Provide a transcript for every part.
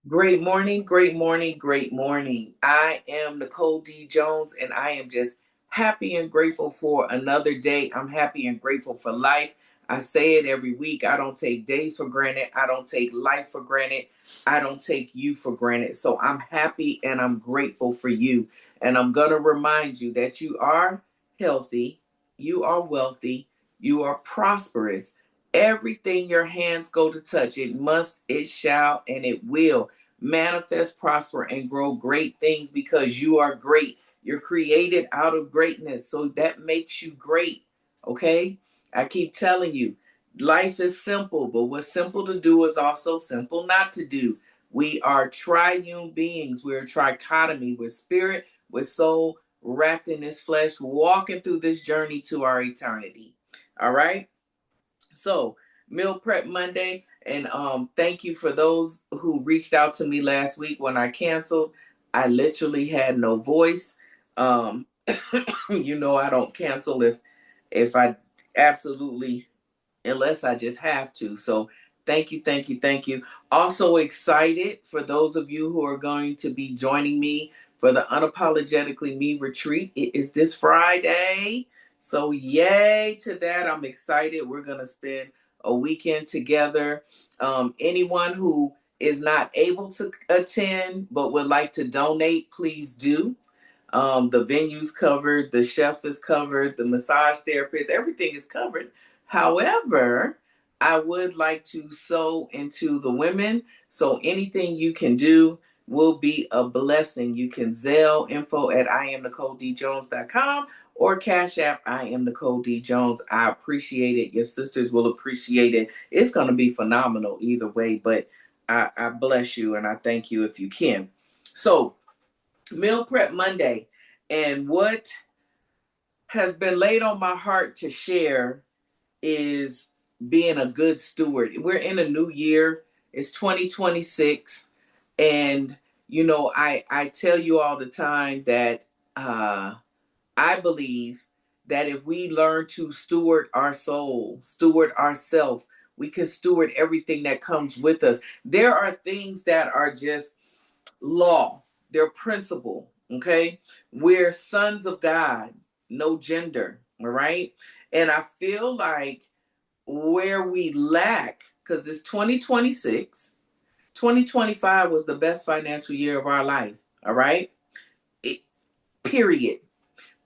Great morning, great morning, great morning. I am Nicole D. Jones, and I am just happy and grateful for another day. I'm happy and grateful for life. I say it every week. I don't take days for granted. I don't take life for granted. I don't take you for granted. So I'm happy and I'm grateful for you. And I'm going to remind you that you are healthy, you are wealthy, you are prosperous. Everything your hands go to touch, it must, it shall, and it will manifest, prosper, and grow great things because you are great. You're created out of greatness. So that makes you great. Okay? I keep telling you, life is simple, but what's simple to do is also simple not to do. We are triune beings. We're a trichotomy with spirit, with soul, wrapped in this flesh, walking through this journey to our eternity. All right? So, Meal Prep Monday, and thank you for those who reached out to me last week when I canceled. I literally had no voice. Um, I don't cancel if I absolutely unless I just have to. So, thank you, thank you, thank you. Also excited for those of you who are going to be joining me for the Unapologetically Me retreat. It is this Friday. So, yay to that. I'm excited. We're going to spend a weekend together. Anyone who is not able to attend but would like to donate, please do. The venue's covered, the chef is covered, the massage therapist, everything is covered. However, I would like to sow into the women. So anything you can do will be a blessing. You can Zelle info at IamNicoleDJones.com or Cash App I am Nicole D. Jones. I appreciate it. Your sisters will appreciate it. It's going to be phenomenal either way, but I bless you and I thank you if you can. So, Meal Prep Monday, and what has been laid on my heart to share is being a good steward. We're in a new year. It's 2026. And, I tell you all the time that I believe that if we learn to steward our soul, steward ourselves, we can steward everything that comes with us. There are things that are just law, they're principle, okay? We're sons of God, no gender, all right? And I feel like where we lack, because it's 2026, 2025 was the best financial year of our life, all right? It, period.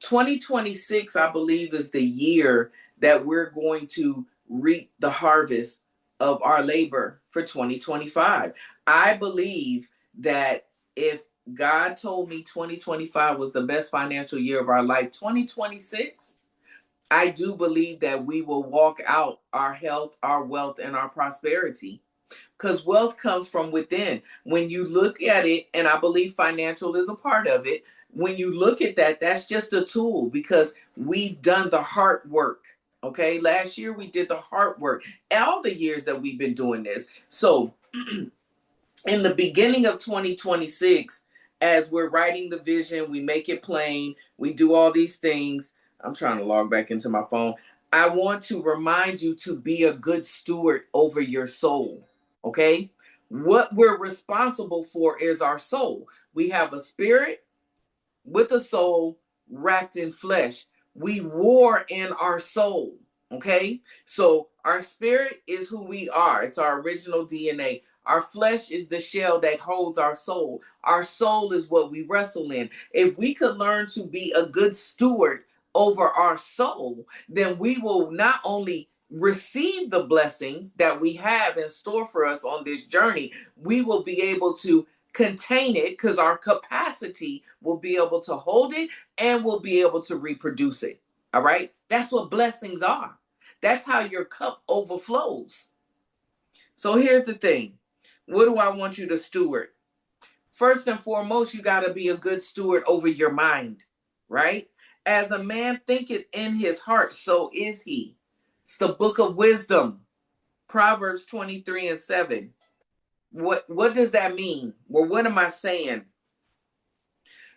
2026, I believe, is the year that we're going to reap the harvest of our labor for 2025. I believe that if God told me 2025 was the best financial year of our life, 2026, I do believe that we will walk out our health, our wealth, and our prosperity because wealth comes from within. When you look at it, and I believe financial is a part of it, when you look at that, that's just a tool because we've done the hard work. Okay, last year we did the hard work, all the years that we've been doing this. So, in the beginning of 2026, as we're writing the vision, we make it plain, we do all these things. I'm trying to log back into my phone. I want to remind you to be a good steward over your soul. Okay? What we're responsible for is our soul. We have a spirit with a soul wrapped in flesh. We war in our soul. Okay? So our spirit is who we are, it's our original DNA. Our flesh is the shell that holds our soul. Our soul is what we wrestle in. If we could learn to be a good steward over our soul, then we will not only receive the blessings that we have in store for us on this journey, we will be able to contain it because our capacity will be able to hold it and will be able to reproduce it. All right? That's what blessings are. That's how your cup overflows. So here's the thing. What do I want you to steward? First and foremost, you got to be a good steward over your mind, right? As a man thinketh in his heart, so is he. It's the book of wisdom, Proverbs 23:7. What does that mean? Well, what am I saying?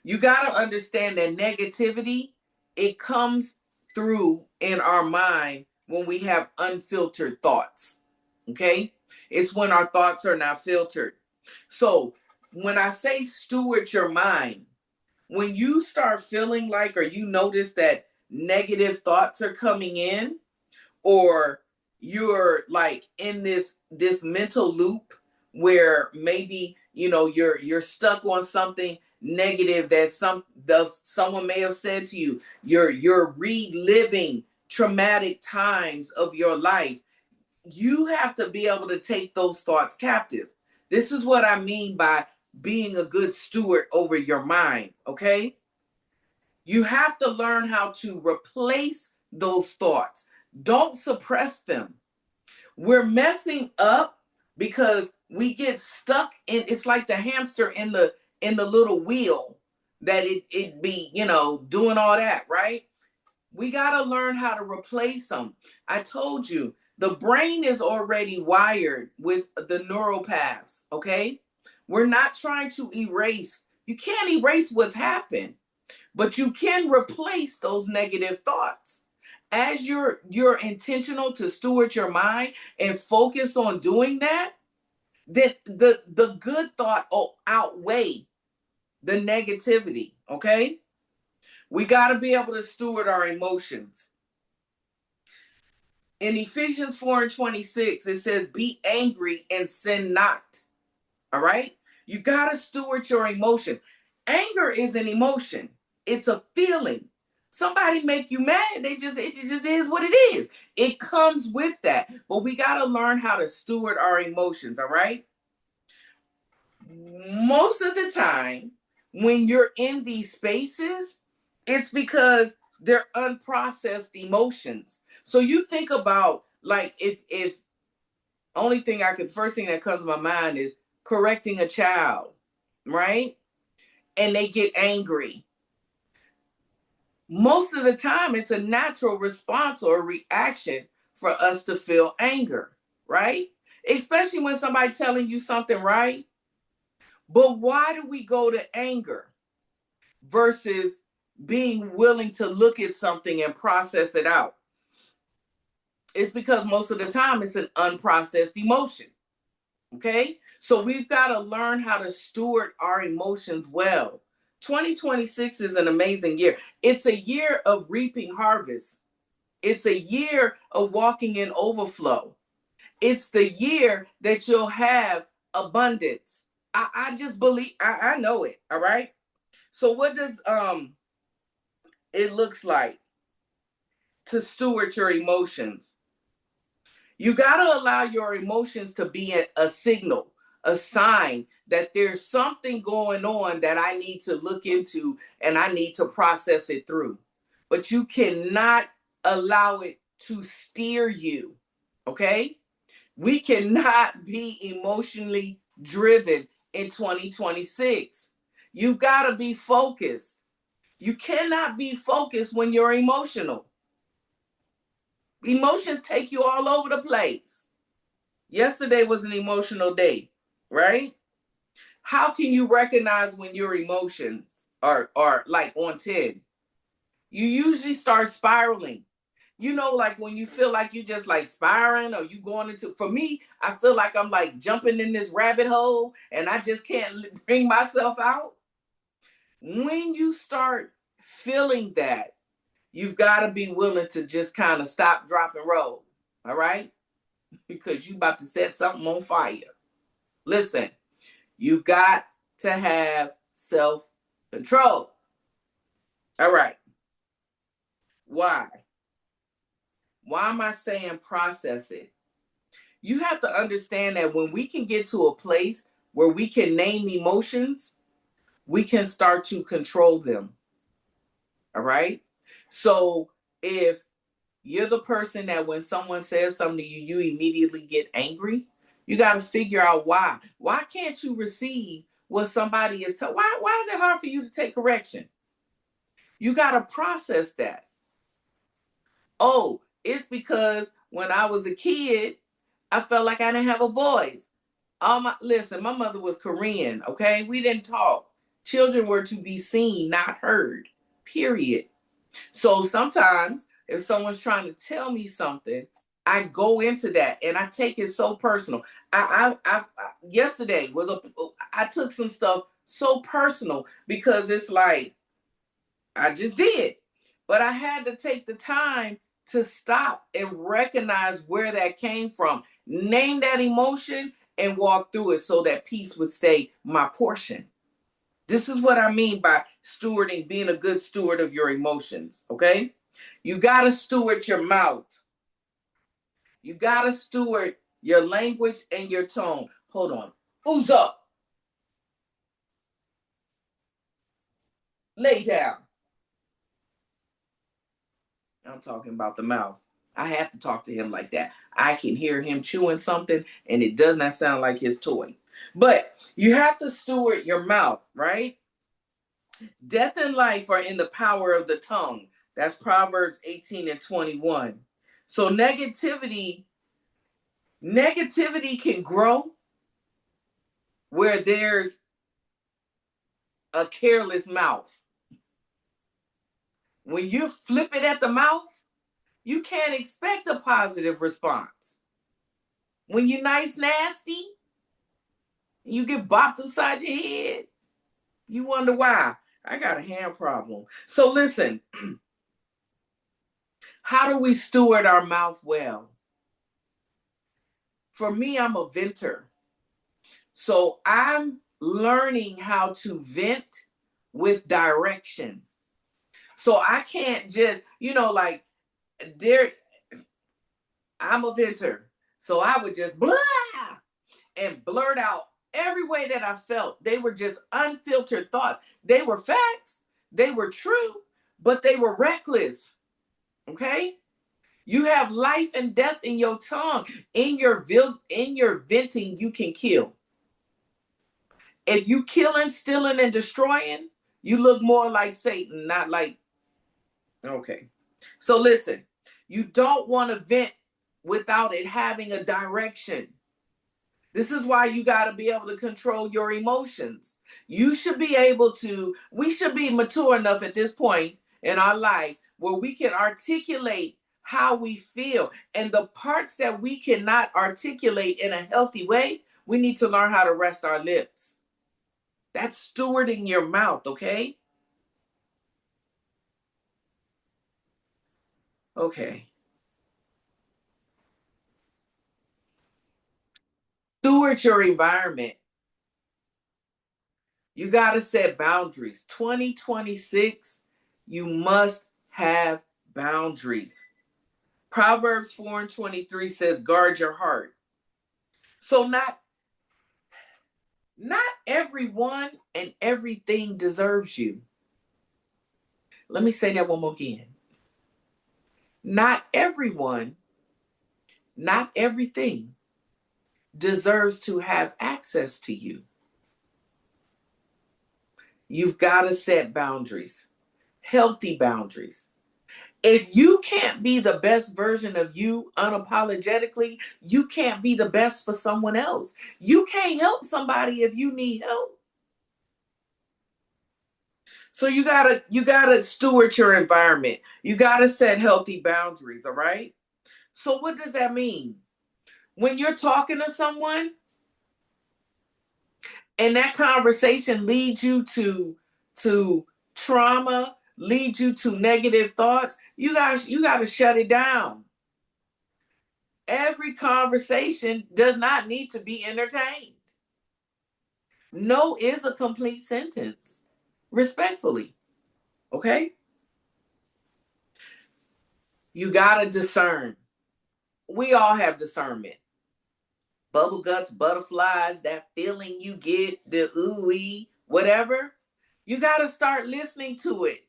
You got to understand that negativity, it comes through in our mind when we have unfiltered thoughts. Okay? It's when our thoughts are not filtered. So when I say steward your mind, when you start feeling like, or you notice that negative thoughts are coming in, or you're like in this mental loop where maybe you're stuck on something negative that someone may have said to you, you're reliving traumatic times of your life. You have to be able to take those thoughts captive. This is what I mean by being a good steward over your mind. Okay, you have to learn how to replace those thoughts. Don't suppress them. We're messing up because we get stuck in, it's like the hamster in the little wheel that it be, doing all that, right? We got to learn how to replace them. I told you, the brain is already wired with the neural paths, okay? We're not trying to erase. You can't erase what's happened, but you can replace those negative thoughts. As you're intentional to steward your mind and focus on doing that, then the good thought outweigh the negativity. Okay, we got to be able to steward our emotions. In Ephesians 4:26, it says, "Be angry and sin not." All right, you got to steward your emotion. Anger is an emotion. It's a feeling. Somebody make you mad, it just is what it is. It comes with that. But we got to learn how to steward our emotions, all right? Most of the time when you're in these spaces, it's because they're unprocessed emotions. So you think about, like, if first thing that comes to my mind is correcting a child, right? And they get angry. Most of the time, it's a natural response or reaction for us to feel anger, right? Especially when somebody telling you something right. But why do we go to anger versus being willing to look at something and process it out? It's because most of the time it's an unprocessed emotion. Okay, so we've got to learn how to steward our emotions well. 2026 is an amazing year. It's a year of reaping harvest. It's a year of walking in overflow. It's the year that you'll have abundance. I just believe, I know it. All right. So what does it looks like to steward your emotions? You got to allow your emotions to be a signal, a sign that there's something going on that I need to look into and I need to process it through. But you cannot allow it to steer you. Okay? We cannot be emotionally driven in 2026. You got to be focused. You cannot be focused when you're emotional. Emotions take you all over the place. Yesterday was an emotional day, right? How can you recognize when your emotions are like on 10? You usually start spiraling. Like when you feel like you just like spiraling, or you going into, for me, I feel like I'm like jumping in this rabbit hole and I just can't bring myself out. When you start feeling that, you've got to be willing to just kind of stop, drop, and roll. All right? Because you about to set something on fire. Listen, you got to have self-control. All right. Why? Why am I saying process it? You have to understand that when we can get to a place where we can name emotions, we can start to control them. All right? So if you're the person that when someone says something to you, you immediately get angry, you got to figure out why. Why can't you receive what somebody is telling? Why is it hard for you to take correction? You got to process that. Oh, it's because when I was a kid, I felt like I didn't have a voice. Listen, my mother was Korean, okay? We didn't talk. Children were to be seen, not heard, period. So sometimes if someone's trying to tell me something, I go into that and I take it so personal. I yesterday I took some stuff so personal because it's like I just did. But I had to take the time to stop and recognize where that came from, name that emotion, and walk through it so that peace would stay my portion. This is what I mean by stewarding, being a good steward of your emotions, okay? You got to steward your mouth. You got to steward your language and your tone. Hold on. Who's up? Lay down. I'm talking about the mouth. I have to talk to him like that. I can hear him chewing something and it does not sound like his toy. But you have to steward your mouth, right? Death and life are in the power of the tongue. That's Proverbs 18 and 21. So negativity can grow where there's a careless mouth. When you flip it at the mouth, you can't expect a positive response. When you're nice, nasty, you get bopped upside your head, you wonder why. I got a hand problem. So listen, how do we steward our mouth well? For me, I'm a venter. So I'm learning how to vent with direction. So I can't just, like there, I'm a venter. So I would just blah and blurt out every way that I felt. They were just unfiltered thoughts. They were facts, they were true, but they were reckless. Okay? You have life and death in your tongue. In your venting, you can kill. If you killing, stealing, and destroying, you look more like Satan, not like. Okay. So listen, you don't want to vent without it having a direction. This is why you got to be able to control your emotions. We should be mature enough at this point in our life where we can articulate how we feel. And the parts that we cannot articulate in a healthy way, we need to learn how to rest our lips. That's stewarding your mouth, okay? Okay. Steward your environment. You got to set boundaries. 2026, you must have boundaries. Proverbs 4 and 23 says, guard your heart. So not everyone and everything deserves you. Let me say that one more again. Not everyone, not everything deserves to have access to you. You've got to set boundaries, healthy boundaries. If you can't be the best version of you unapologetically, you can't be the best for someone else. You can't help somebody if you need help. So you gotta steward your environment. You gotta set healthy boundaries, all right? So what does that mean? When you're talking to someone and that conversation leads you to trauma, leads you to negative thoughts, you gotta shut it down. Every conversation does not need to be entertained. No is a complete sentence, respectfully. Okay? You got to discern. We all have discernment. Bubble guts, butterflies, that feeling you get, the ooey, whatever. You got to start listening to it.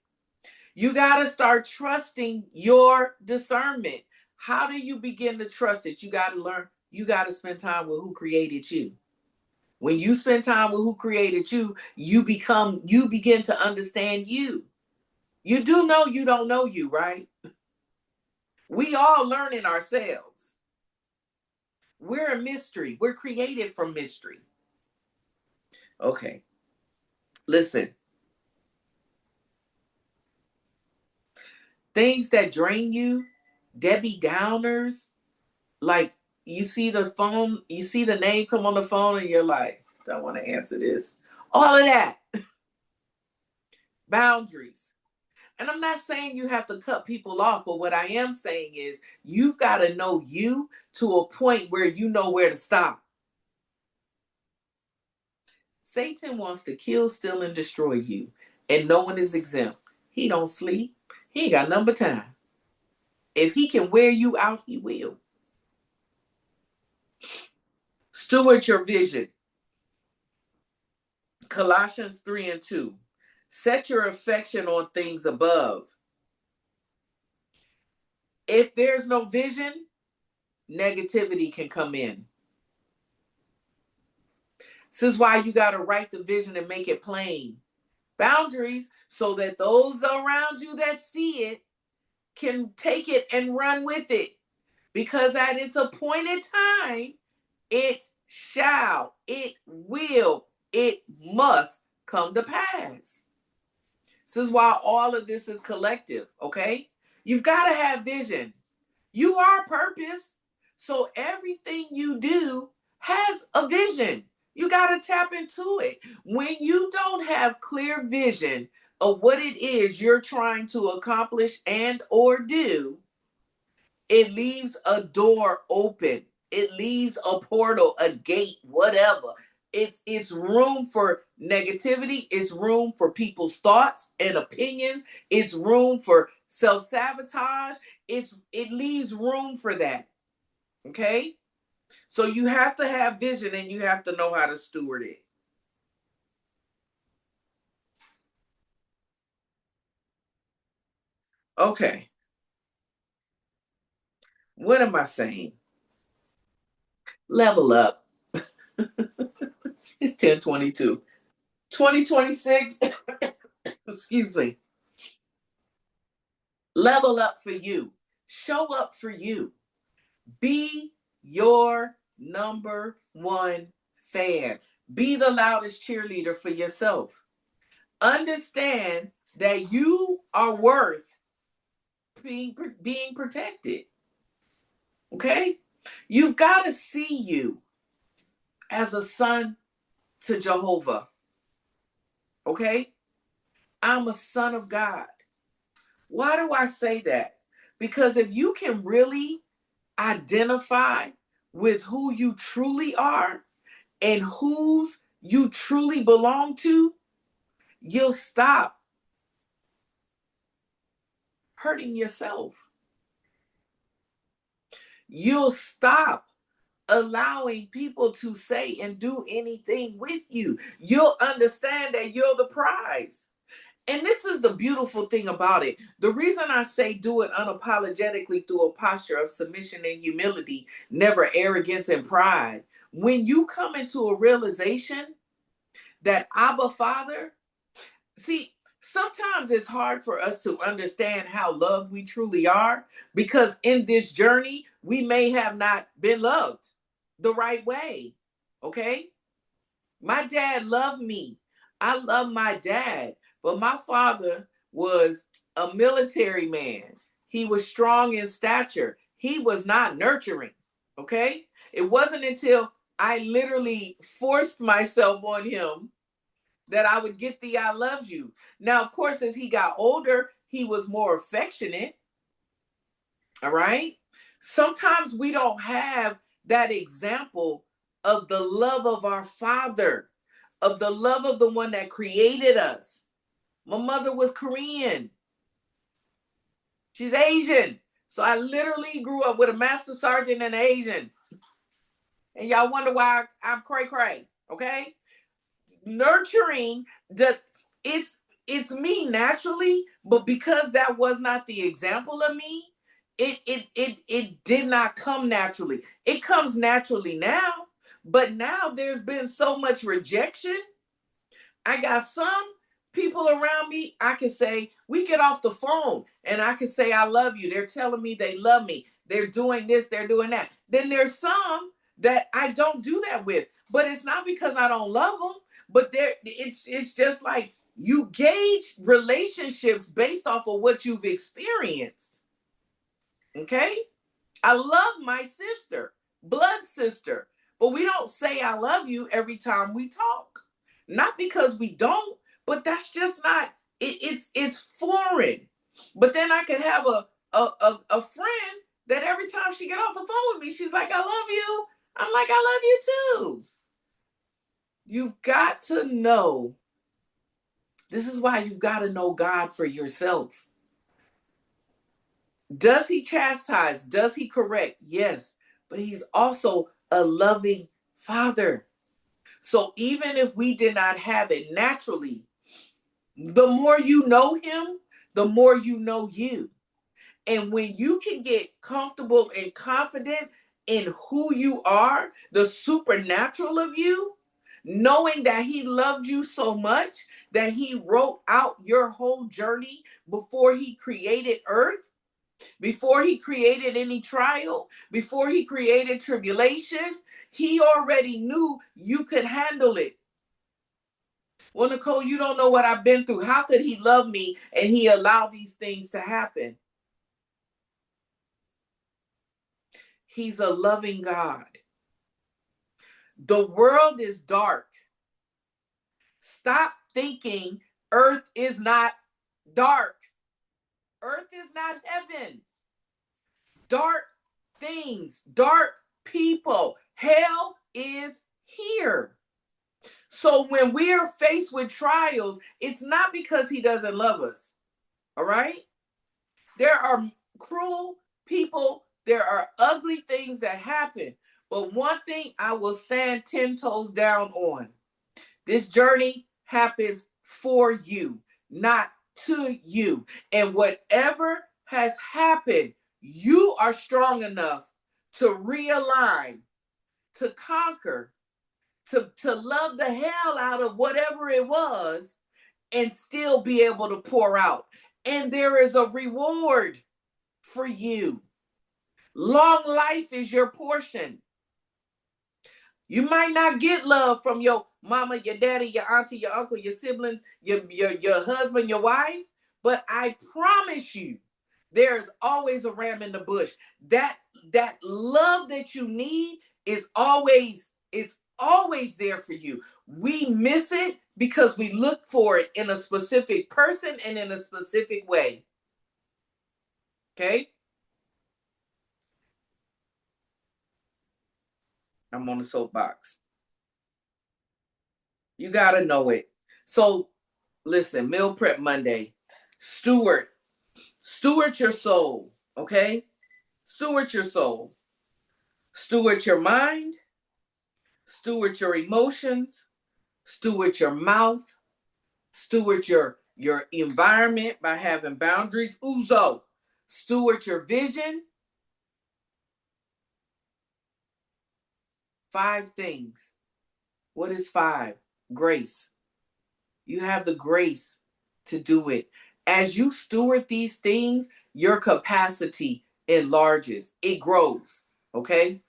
You got to start trusting your discernment. How do you begin to trust it? You got to learn. You got to spend time with who created you. When you spend time with who created you, you begin to understand you. You do know you don't know you, right? We all learning ourselves. We're a mystery. We're created from mystery. Okay. Listen. Things that drain you, Debbie Downers, Like, you see the phone, you see the name come on the phone, and you're like, don't want to answer this. All of that. Boundaries. And I'm not saying you have to cut people off, but what I am saying is you've got to know you to a point where you know where to stop. Satan wants to kill, steal, and destroy you, and no one is exempt. He don't sleep. He ain't got nothing but time. If he can wear you out, he will. Steward your vision. Colossians 3:2. Set your affection on things above. If there's no vision, negativity can come in. This is why you got to write the vision and make it plain. Boundaries, so that those around you that see it can take it and run with it. Because at its appointed time, it shall, it will, it must come to pass. This is why all of this is collective, okay? You've got to have vision. You are purpose. So everything you do has a vision. You got to tap into it. When you don't have clear vision of what it is you're trying to accomplish and or do, it leaves a door open. It leaves a portal, a gate, whatever. It's room for negativity. It's room for people's thoughts and opinions. It's room for self-sabotage. It leaves room for that. Okay? So you have to have vision and you have to know how to steward it. Okay. What am I saying? Level up. It's 10:22. 2026. Excuse me. Level up for you. Show up for you. Be your number one fan. Be the loudest cheerleader for yourself. Understand that you are worth being protected. Okay? You've got to see you as a son to Jehovah. Okay? I'm a son of God. Why do I say that? Because if you can really identify with who you truly are and whose you truly belong to, you'll stop hurting yourself. You'll stop allowing people to say and do anything with you. You'll understand that you're the prize. And this is the beautiful thing about it. The reason I say do it unapologetically through a posture of submission and humility, never arrogance and pride. When you come into a realization that Abba Father, see, sometimes it's hard for us to understand how loved we truly are because in this journey, we may have not been loved the right way. Okay? My dad loved me. I love my dad. But my father was a military man. He was strong in stature. He was not nurturing. Okay? It wasn't until I literally forced myself on him that I would get the I love you. Now, of course, as he got older, he was more affectionate. All right? Sometimes we don't have that example of the love of our father, of the love of the one that created us. My mother was Korean. She's Asian. So I literally grew up with a master sergeant and an Asian. And y'all wonder why I'm cray-cray, okay? Nurturing does it's me naturally, but because that was not the example of me, it did not come naturally. It comes naturally now, but now there's been so much rejection. I got some people around me, I can say, we get off the phone and I can say, I love you. They're telling me they love me. They're doing this, they're doing that. Then there's some that I don't do that with, but it's not because I don't love them, but it's just like you gauge relationships based off of what you've experienced. Okay? I love my sister, blood sister, but we don't say I love you every time we talk. Not because we don't, but that's just not it's foreign. But then I could have a friend that every time she get off the phone with me, she's like, I love you. I'm like, I love you too. You've got to know. This is why you've got to know God for yourself. Does he chastise? Does he correct? Yes. But he's also a loving father. So even if we did not have it naturally, the more you know him, the more you know you. And when you can get comfortable and confident in who you are, the supernatural of you, knowing that he loved you so much that he wrote out your whole journey before he created earth, before he created any trial, before he created tribulation, he already knew you could handle it. Well, Nicole, you don't know what I've been through. How could he love me and he allowed these things to happen? He's a loving God. The world is dark. Stop thinking earth is not dark. Earth is not heaven. Dark things, dark people. Hell is here. So when we are faced with trials, it's not because he doesn't love us. All right? There are cruel people, there are ugly things that happen. But one thing I will stand 10 toes down on. This journey happens for you, not to you. And whatever has happened, you are strong enough to realign, to conquer, to love the hell out of whatever it was and still be able to pour out. And there is a reward for you. Long life is your portion. You might not get love from your mama, your daddy, your auntie, your uncle, your siblings, your husband, your wife, but I promise you, there's always a ram in the bush. That love that you need is it's always there for you. We miss it because we look for it in a specific person and in a specific way. Okay? I'm on the soapbox. You got to know it. So, listen, Meal Prep Monday. Steward your soul, okay? Steward your soul. Steward your mind. Steward your emotions. Steward your mouth. Steward your environment by having boundaries. Uzo. Steward your vision. 5 things. What is 5? Grace. You have the grace to do it. As you steward these things, your capacity enlarges, it grows. Okay?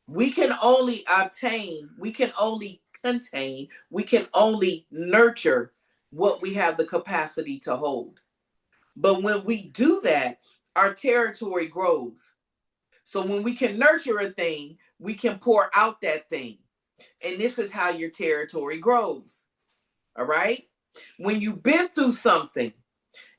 We can only obtain, we can only contain, we can only nurture what we have the capacity to hold. But when we do that, our territory grows. So when we can nurture a thing, we can pour out that thing. And this is how your territory grows. All right? When you've been through something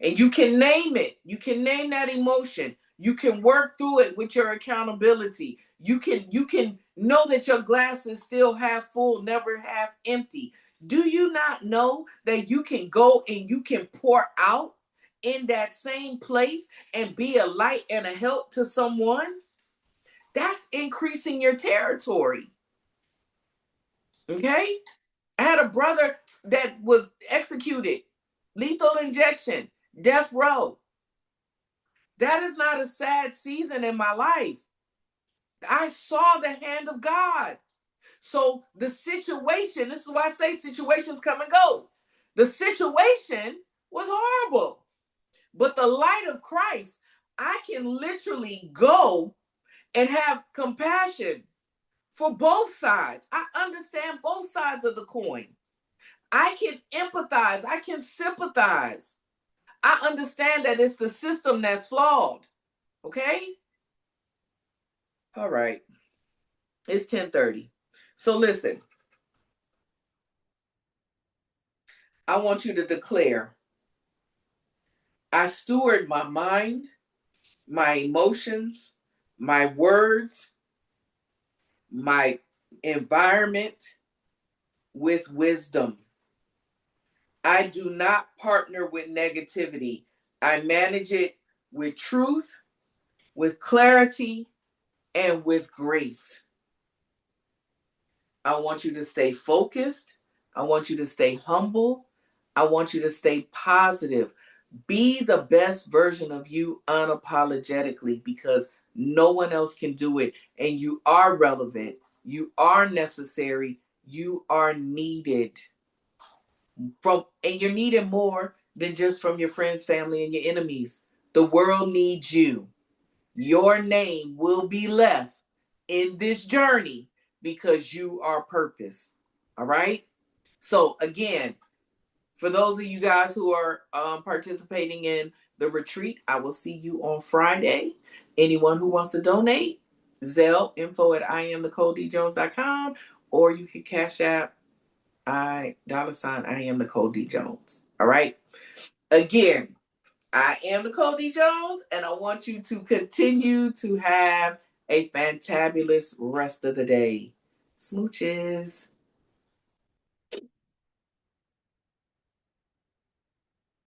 and you can name it, you can name that emotion, you can work through it with your accountability. You can know that your glass is still half full, never half empty. Do you not know that you can go and you can pour out in that same place and be a light and a help to someone? That's increasing your territory. Okay? I had a brother that was executed, lethal injection, death row. That is not a sad season in my life. I saw the hand of God. So the situation, this is why I say situations come and go. The situation was horrible. But the light of Christ, I can literally go and have compassion for both sides. I understand both sides of the coin. I can empathize. I can sympathize. I understand that it's the system that's flawed. Okay? All right. It's 10:30. So listen, I want you to declare, I steward my mind, my emotions, my words, my environment with wisdom. I do not partner with negativity. I manage it with truth, with clarity, and with grace. I want you to stay focused. I want you to stay humble. I want you to stay positive. Be the best version of you unapologetically, because no one else can do it. And you are relevant. You are necessary. You are needed. And you're needed more than just from your friends, family, and your enemies. The world needs you. Your name will be left in this journey because you are purpose. All right. So again, for those of you guys who are participating in the retreat, I will see you on Friday. Anyone who wants to donate, Zelle info at IamNicoleDJones.com, or you can cash app I am Nicole D Jones. All right. Again, I am Nicole D Jones, and I want you to continue to have a fantabulous rest of the day. Smooches.